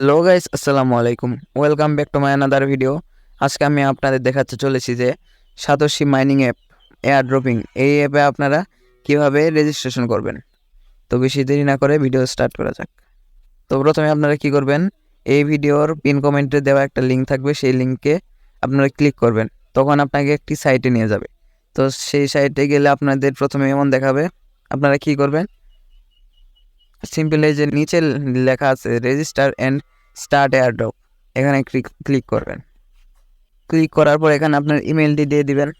Hello guys, আসসালামু আলাইকুম। Welcome back to my another video. আজকে আমি আপনাদের দেখাতে চলেছি যে Satoshi mining app air dropping এই অ্যাপে আপনারা কিভাবে রেজিস্ট্রেশন করবেন। তো বেশি দেরি না করে ভিডিও স্টার্ট করা যাক। তো প্রথমে আপনারা কি করবেন, এই ভিডিওর পিন কমেন্টে দেওয়া একটা লিঙ্ক থাকবে, সেই লিঙ্কে আপনারা ক্লিক করবেন। তখন আপনাকে একটি সাইটে নিয়ে যাবে। তো সেই সাইটে গেলে আপনাদের প্রথমে এমন দেখাবে। আপনারা কি করবেন, সিম্পল এই যে নিচে লেখা আছে রেজিস্টার অ্যান্ড স্টার্ট এয়ারড্রপ, এখানে ক্লিক করবেন। ক্লিক করার পর এখানে আপনার ইমেলটি দিয়ে দিবেন।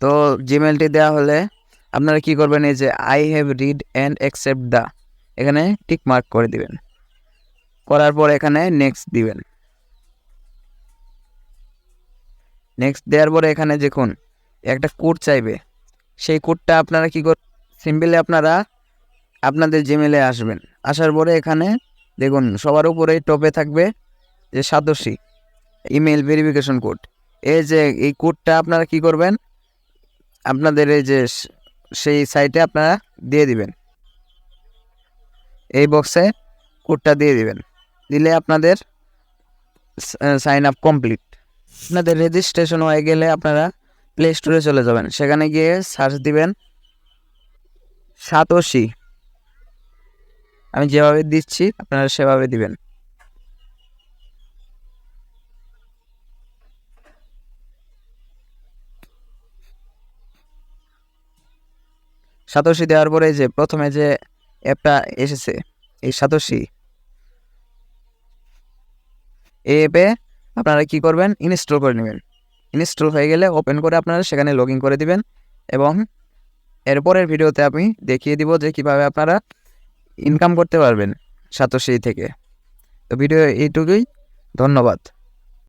তো জিমেলটি দেওয়া হলে আপনারা কি করবেন, এই যে I have read and accept the, এখানে টিক মার্ক করে দিবেন। করার পর এখানে নেক্সট দিবেন। নেক্সট দেওয়ার পরে এখানে দেখুন একটা কোড চাইবে। সেই কোডটা আপনারা কি করবেন, সিম্পলি আপনারা আপনাদের জিমেলে আসবেন। আসার পরে এখানে দেখুন সবার উপরে টপে থাকবে যে সাতোশি ইমেল ভেরিফিকেশন কোড। এই যে এই কোডটা আপনারা কি করবেন, আপনাদের এই যে সেই সাইটে আপনারা দিয়ে দিবেন। এই বক্সে কোডটা দিয়ে দিবেন। দিলে আপনাদের সাইন আপ কমপ্লিট। আপনাদের রেজিস্ট্রেশন হয়ে গেলে আপনারা প্লে স্টোরে চলে যাবেন। সেখানে গিয়ে সার্চ দিবেন সাতোশি। আমি যেভাবে দিচ্ছি আপনারা সেভাবে দিবেন। সাতোশি দেওয়ার পরে যে প্রথমে যে অ্যাপটা এসেছে এই সাতোশি, এই অ্যাপে আপনারা কি করবেন, ইনস্টল করে নেবেন। ইনস্টল হয়ে গেলে ওপেন করে আপনারা সেখানে লগ ইন করে দিবেন এবং এরপরের ভিডিওতে আমি দেখিয়ে দিব যে কিভাবে আপনারা ইনকাম করতে পারবেন সাতোশি থেকে। তো ভিডিও এইটুকুই, ধন্যবাদ।